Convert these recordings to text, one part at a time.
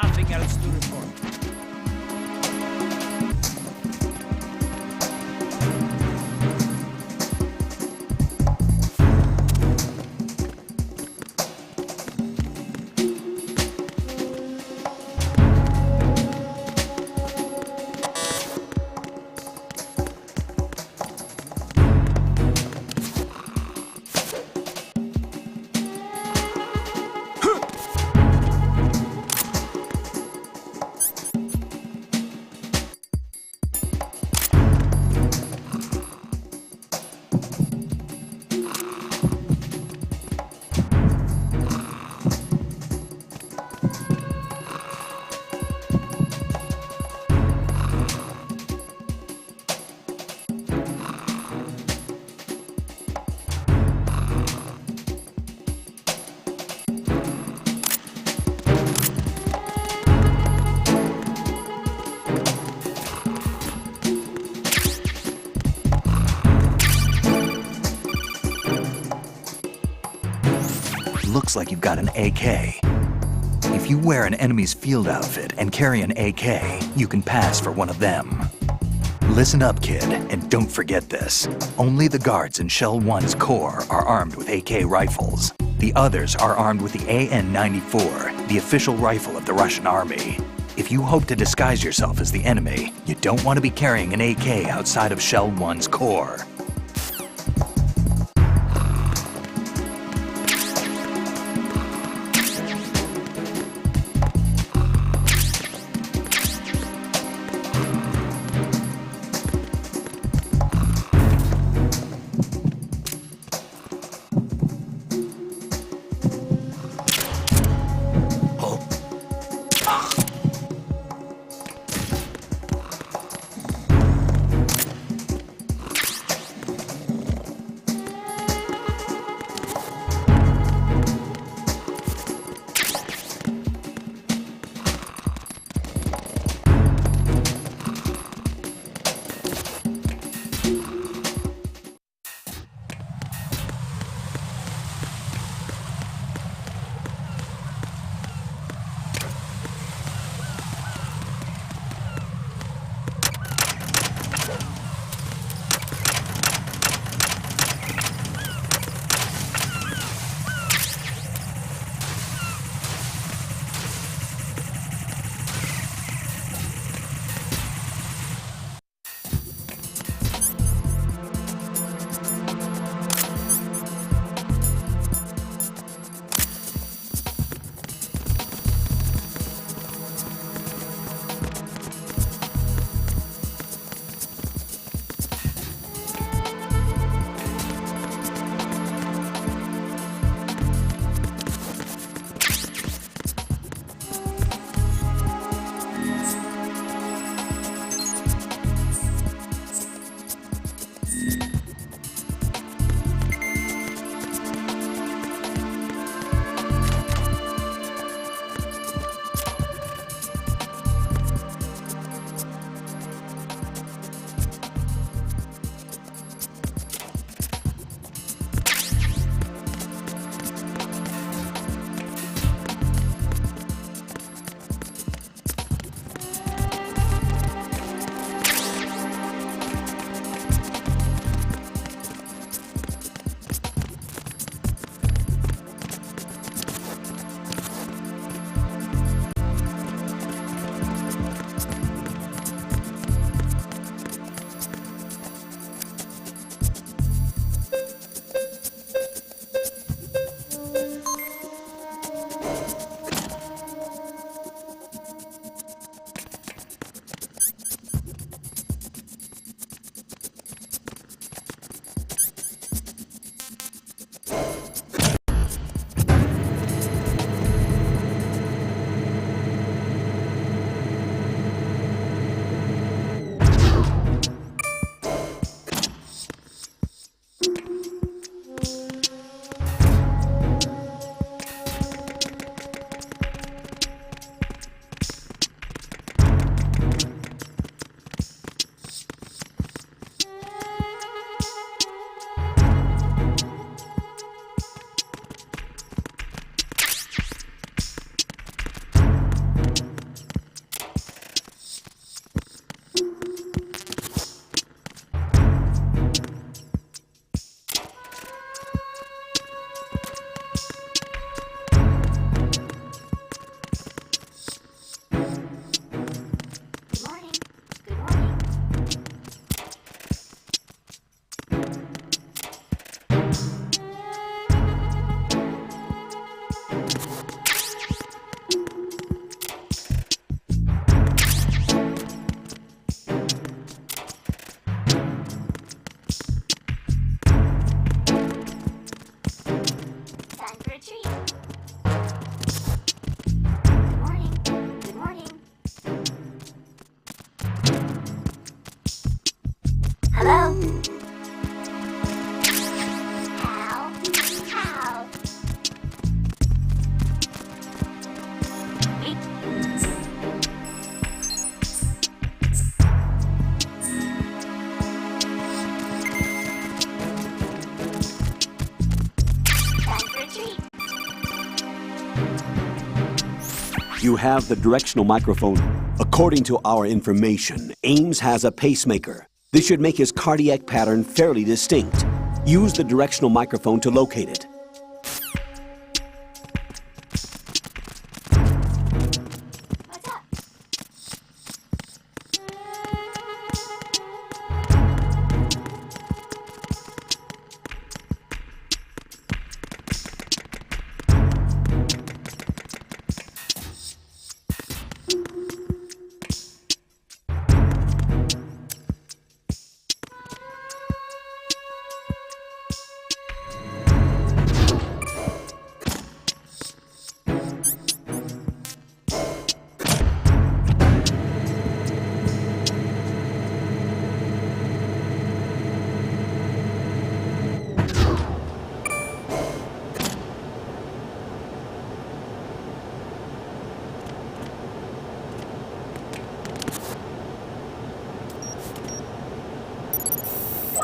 nothing else to report. Looks like you've got an AK. If you wear an enemy's field outfit and carry an AK, you can pass for one of them. Listen up, kid, and don't forget this. Only the guards in Shell 1's core are armed with AK rifles. The others are armed with the AN-94, the official rifle of the Russian army. If you hope to disguise yourself as the enemy, you don't want to be carrying an AK outside of Shell 1's core. You have the directional microphone. According to our information, Ames has a pacemaker. This should make his cardiac pattern fairly distinct. Use the directional microphone to locate it.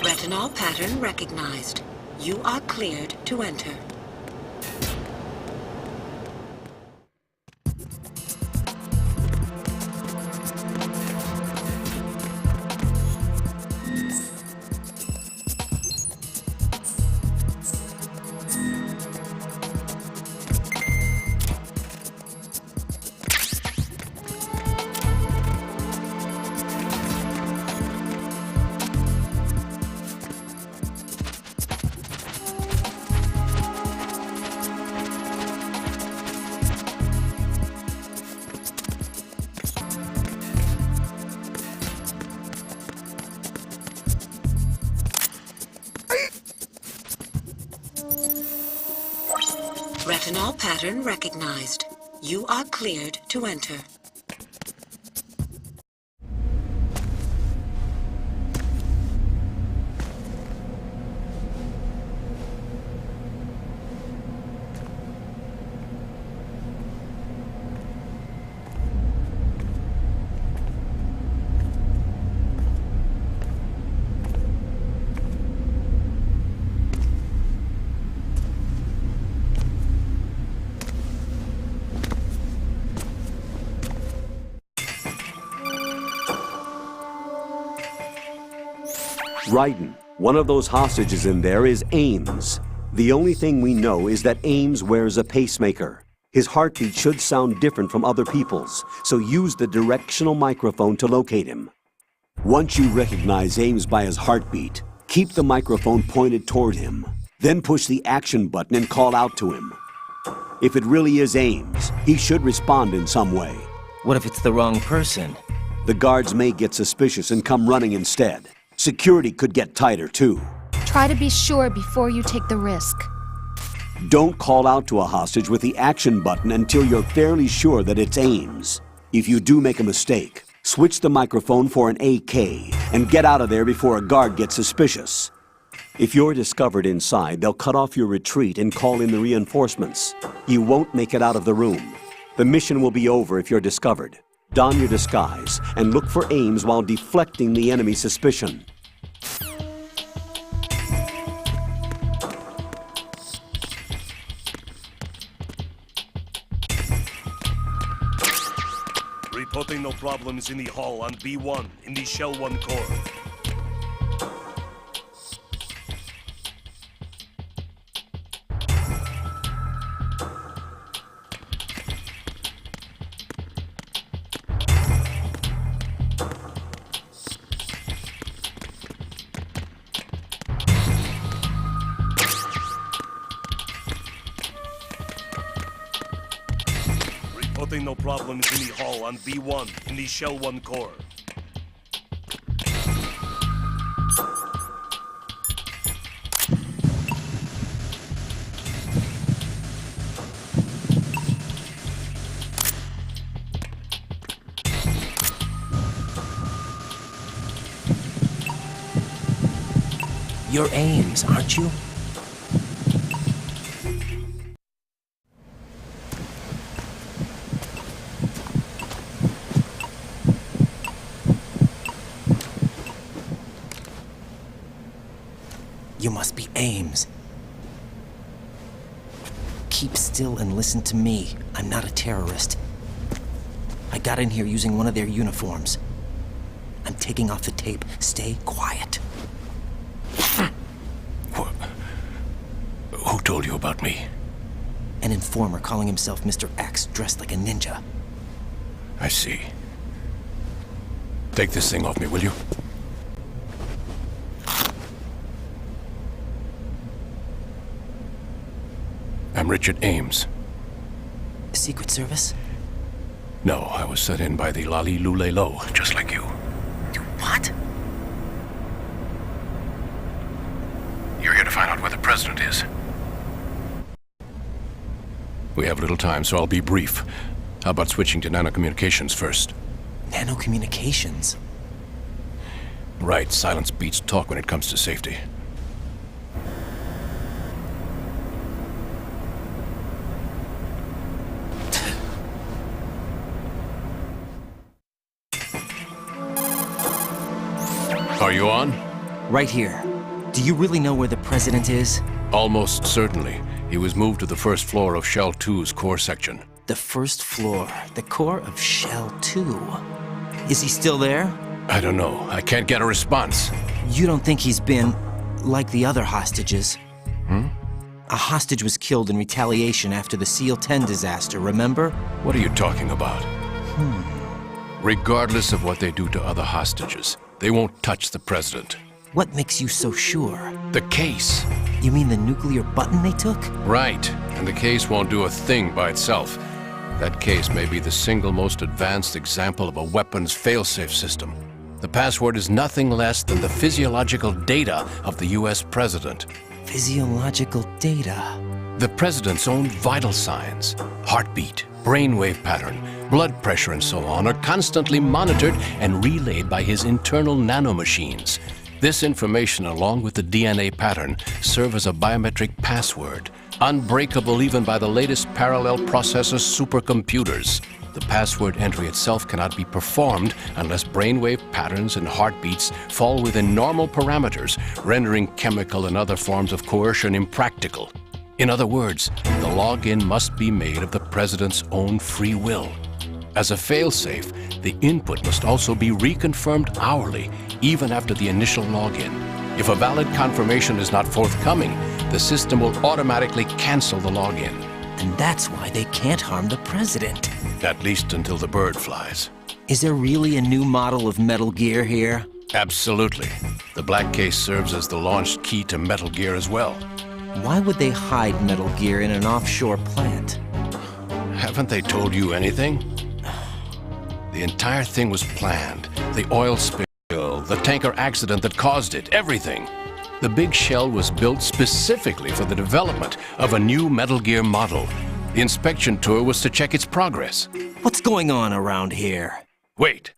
Retinol pattern recognized. You are cleared to enter. Retinol pattern recognized. You are cleared to enter. Ryden, one of those hostages in there is Ames. The only thing we know is that Ames wears a pacemaker. His heartbeat should sound different from other people's, so use the directional microphone to locate him. Once you recognize Ames by his heartbeat, keep the microphone pointed toward him. Then push the action button and call out to him. If it really is Ames, he should respond in some way. What if it's the wrong person? The guards may get suspicious and come running instead. Security could get tighter, too. Try to be sure before you take the risk. Don't call out to a hostage with the action button until you're fairly sure that it's Ames. If you do make a mistake, switch the microphone for an AK and get out of there before a guard gets suspicious. If you're discovered inside, they'll cut off your retreat and call in the reinforcements. You won't make it out of the room. The mission will be over if you're discovered. Don your disguise and look for Ames while deflecting the enemy's suspicion. Reporting no problems in the hall on B1 in the Shell 1 core. Reporting no problems in the hall on B1 in the Shell 1 core. You're Ames, aren't you? You must be Ames. Keep still and listen to me. I'm not a terrorist. I got in here using one of their uniforms. I'm taking off the tape. Stay quiet. Who told you about me? An informer calling himself Mr. X, dressed like a ninja. I see. Take this thing off me, will you? I'm Richard Ames. Secret Service? No, I was sent in by the Lali Lule Lo, just like you. What? You're here to find out where the president is. We have little time, so I'll be brief. How about switching to nanocommunications first? Nanocommunications? Right, silence beats talk when it comes to safety. Are you on? Right here. Do you really know where the president is? Almost certainly. He was moved to the first floor of Shell 2's core section. The first floor. The core of Shell 2. Is he still there? I don't know. I can't get a response. You don't think he's been like the other hostages? A hostage was killed in retaliation after the SEAL 10 disaster, remember? What are you talking about? Regardless of what they do to other hostages, they won't touch the president. What makes you so sure? The case. You mean the nuclear button they took? Right. And the case won't do a thing by itself. That case may be the single most advanced example of a weapons failsafe system. The password is nothing less than the physiological data of the US president. Physiological data? The president's own vital signs, heartbeat, brainwave pattern, blood pressure and so on are constantly monitored and relayed by his internal nanomachines. This information, along with the DNA pattern, serve as a biometric password, unbreakable even by the latest parallel processor supercomputers. The password entry itself cannot be performed unless brainwave patterns and heartbeats fall within normal parameters, rendering chemical and other forms of coercion impractical. In other words, the login must be made of the president's own free will. As a failsafe, the input must also be reconfirmed hourly, even after the initial login. If a valid confirmation is not forthcoming, the system will automatically cancel the login. And that's why they can't harm the president. At least until the bird flies. Is there really a new model of Metal Gear here? Absolutely. The black case serves as the launch key to Metal Gear as well. Why would they hide Metal Gear in an offshore plant? Haven't they told you anything? The entire thing was planned. The oil spill, the tanker accident that caused it, everything. The big shell was built specifically for the development of a new Metal Gear model. The inspection tour was to check its progress. What's going on around here? Wait.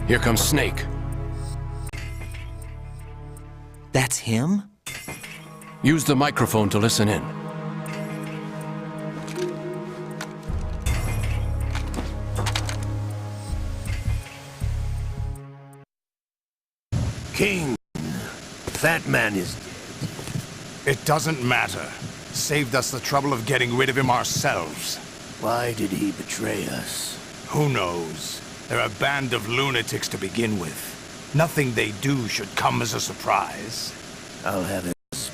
Here comes Snake. That's him? Use the microphone to listen in. King, that man is dead. It doesn't matter. Saved us the trouble of getting rid of him ourselves. Why did he betray us? Who knows? They're a band of lunatics to begin with. Nothing they do should come as a surprise. I'll have his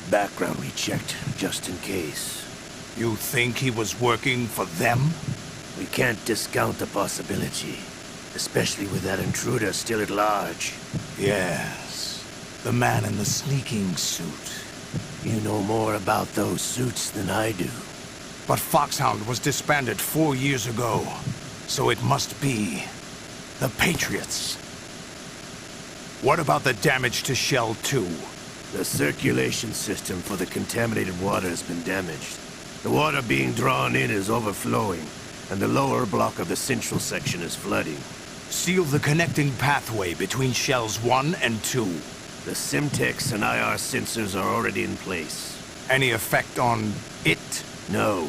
background rechecked, just in case. You think he was working for them? We can't discount the possibility, especially with that intruder still at large. Yes. The man in the sneaking suit. You know more about those suits than I do. But Foxhound was disbanded 4 years ago. So it must be the Patriots. What about the damage to Shell 2? The circulation system for the contaminated water has been damaged. The water being drawn in is overflowing, and the lower block of the central section is flooding. Seal the connecting pathway between Shells 1 and 2. The Simtex and IR sensors are already in place. Any effect on it? No.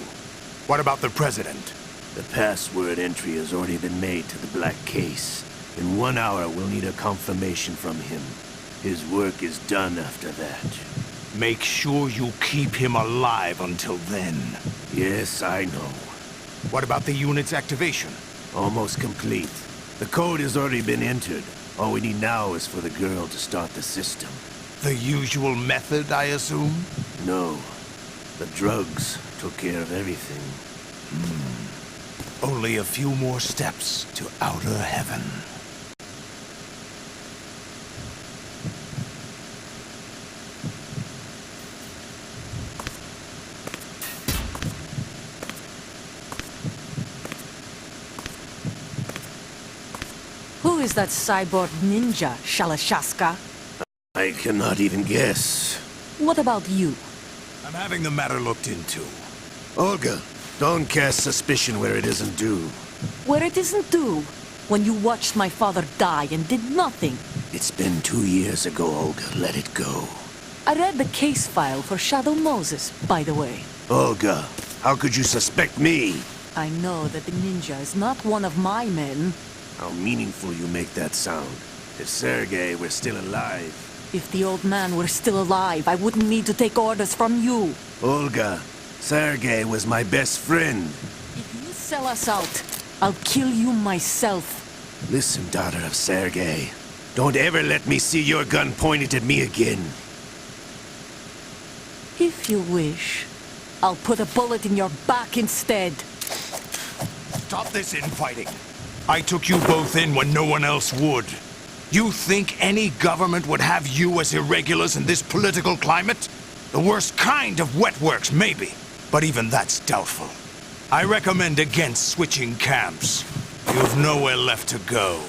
What about the President? The password entry has already been made to the black case. In 1 hour, we'll need a confirmation from him. His work is done after that. Make sure you keep him alive until then. Yes, I know. What about the unit's activation? Almost complete. The code has already been entered. All we need now is for the girl to start the system. The usual method, I assume? No. The drugs took care of everything. Only a few more steps to outer heaven. Who is that cyborg ninja, Shalashaska? I cannot even guess. What about you? I'm having the matter looked into. Olga, don't cast suspicion where it isn't due. Where it isn't due, when you watched my father die and did nothing. It's been 2 years ago, Olga. Let it go. I read the case file for Shadow Moses, by the way. Olga, how could you suspect me? I know that the ninja is not one of my men. How meaningful you make that sound. If Sergei were still alive... If the old man were still alive, I wouldn't need to take orders from you. Olga, Sergei was my best friend. If you sell us out, I'll kill you myself. Listen, daughter of Sergei. Don't ever let me see your gun pointed at me again. If you wish, I'll put a bullet in your back instead. Stop this infighting. I took you both in when no one else would. You think any government would have you as irregulars in this political climate? The worst kind of wet works, maybe. But even that's doubtful. I recommend against switching camps. You've nowhere left to go.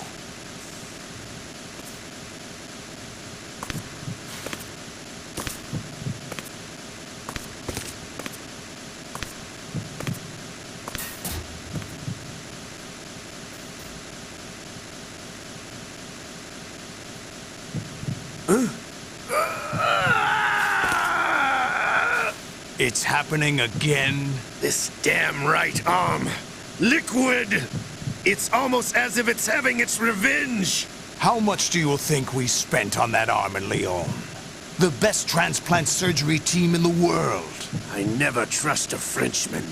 It's happening again? This damn right arm. Liquid! It's almost as if it's having its revenge! How much do you think we spent on that arm in Lyon? The best transplant surgery team in the world. I never trust a Frenchman.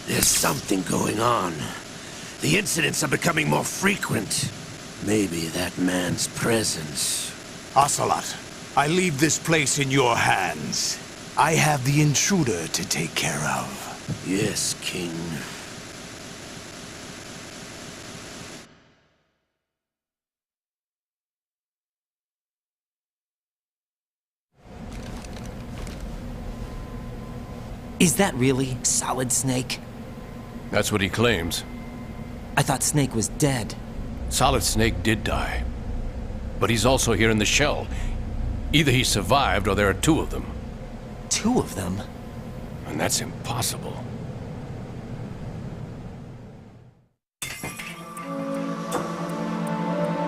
There's something going on. The incidents are becoming more frequent. Maybe that man's presence. Ocelot, I leave this place in your hands. I have the intruder to take care of. Yes, King. Is that really Solid Snake? That's what he claims. I thought Snake was dead. Solid Snake did die. But he's also here in the shell. Either he survived or there are two of them. Two of them? And that's impossible.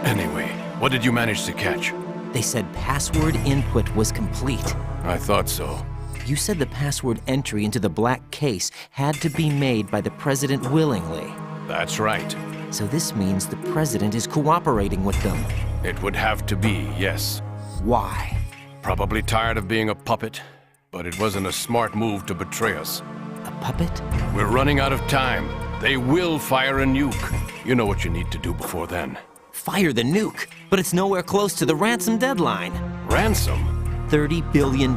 Anyway, what did you manage to catch? They said password input was complete. I thought so. You said the password entry into the black case had to be made by the president willingly. That's right. So this means the president is cooperating with them. It would have to be, yes. Why? Probably tired of being a puppet, but it wasn't a smart move to betray us. A puppet? We're running out of time. They will fire a nuke. You know what you need to do before then. Fire the nuke, but it's nowhere close to the ransom deadline. Ransom? $30 billion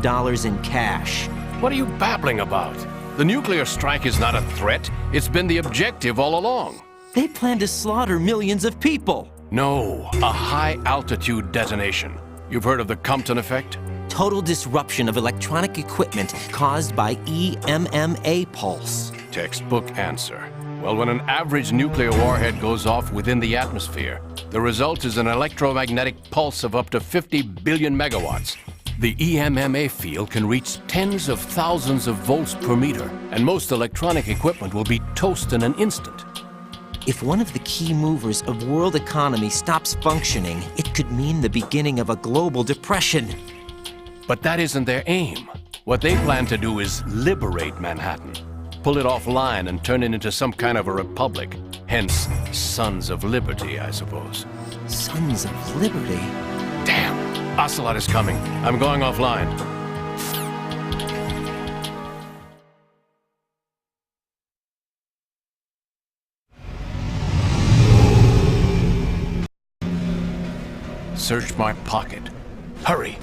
in cash. What are you babbling about? The nuclear strike is not a threat. It's been the objective all along. They plan to slaughter millions of people. No, a high-altitude detonation. You've heard of the Compton effect? Total disruption of electronic equipment caused by EMMA pulse. Textbook answer. Well, when an average nuclear warhead goes off within the atmosphere, the result is an electromagnetic pulse of up to 50 billion megawatts. The EMMA field can reach tens of thousands of volts per meter, and most electronic equipment will be toast in an instant. If one of the key movers of world economy stops functioning, it could mean the beginning of a global depression. But that isn't their aim. What they plan to do is liberate Manhattan. Pull it offline and turn it into some kind of a republic. Hence, Sons of Liberty, I suppose. Sons of Liberty? Damn! Ocelot is coming. I'm going offline. Search my pocket. Hurry!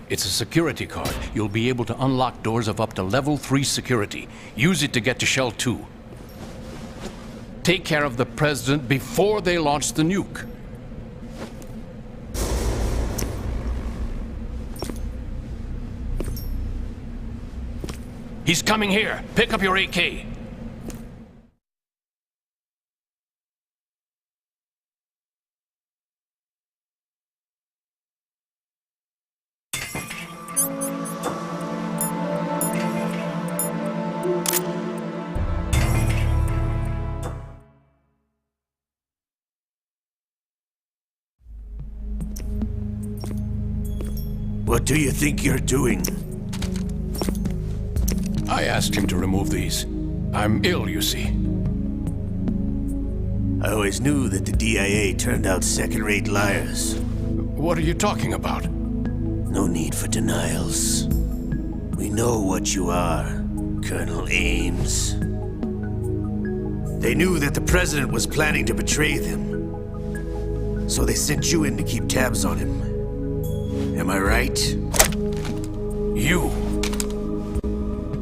It's a security card. You'll be able to unlock doors of up to level 3 security. Use it to get to Shell 2. Take care of the President before they launch the nuke. He's coming here. Pick up your AK. What do you think you're doing? I asked him to remove these. I'm ill, you see. I always knew that the DIA turned out second-rate liars. What are you talking about? No need for denials. We know what you are, Colonel Ames. They knew that the President was planning to betray them. So they sent you in to keep tabs on him. Am I right? You!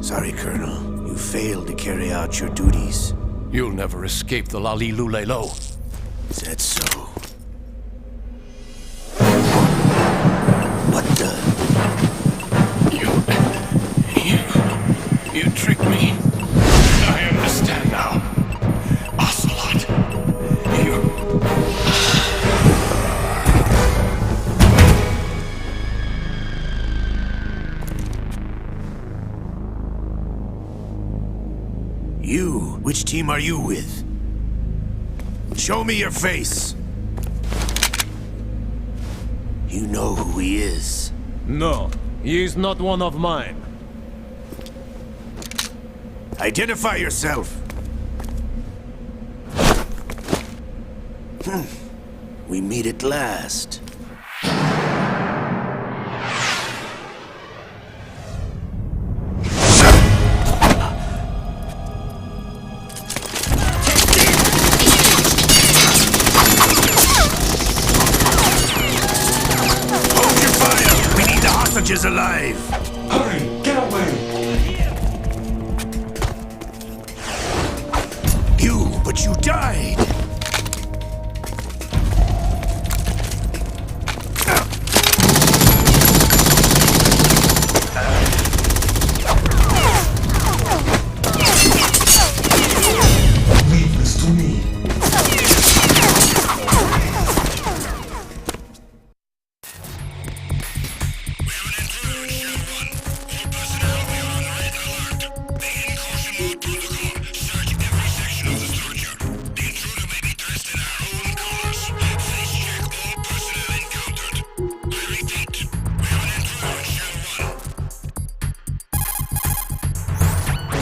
Sorry, Colonel. You failed to carry out your duties. You'll never escape the Lali Lule Lo. Is that so? What the? You tricked me. I understand now. Ocelot. You? Which team are you with? Show me your face. You know who he is. No, he is not one of mine. Identify yourself. We meet at last. Is alive. Hurry, get away! But you died. Leave this to me.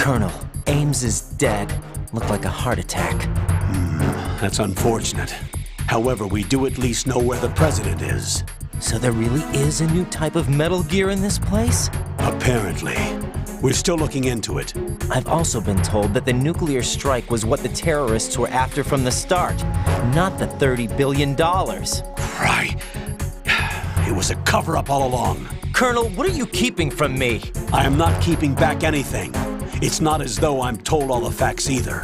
Colonel, Ames is dead. Looked like a heart attack. That's unfortunate. However, we do at least know where the President is. So there really is a new type of Metal Gear in this place? Apparently. We're still looking into it. I've also been told that the nuclear strike was what the terrorists were after from the start, not the $30 billion. Right. It was a cover-up all along. Colonel, what are you keeping from me? I am not keeping back anything. It's not as though I'm told all the facts either.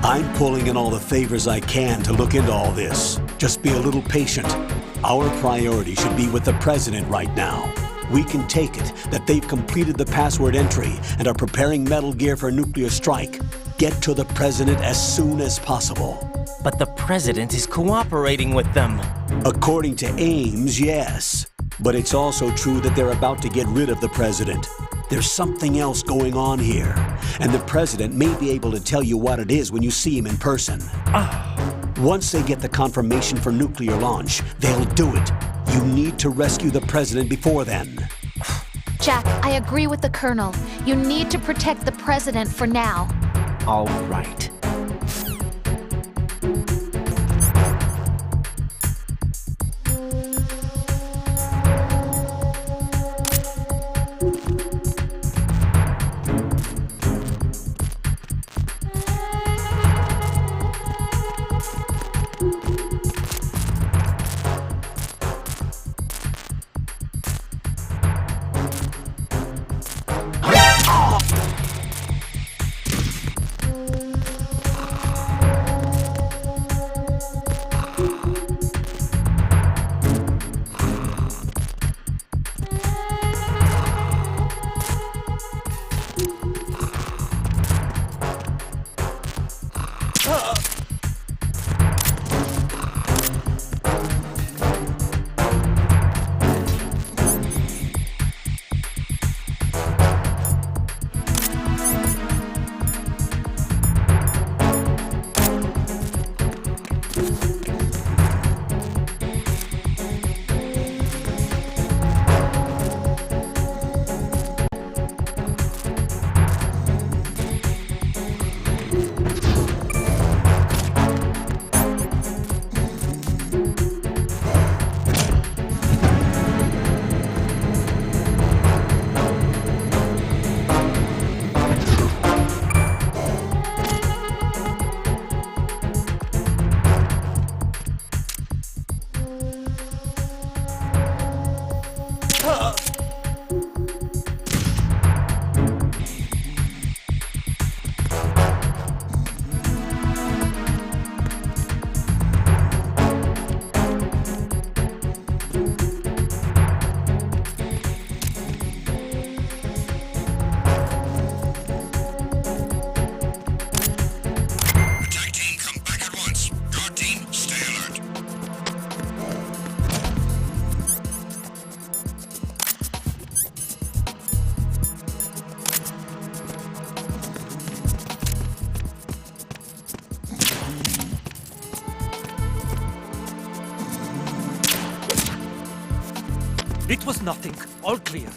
I'm pulling in all the favors I can to look into all this. Just be a little patient. Our priority should be with the President right now. We can take it that they've completed the password entry and are preparing Metal Gear for nuclear strike. Get to the President as soon as possible. But the President is cooperating with them. According to Ames, yes. But it's also true that they're about to get rid of the President. There's something else going on here, and the President may be able to tell you what it is when you see him in person. Once they get the confirmation for nuclear launch, they'll do it. You need to rescue the President before then. Jack, I agree with the Colonel. You need to protect the President for now. All right. It was nothing. All clear.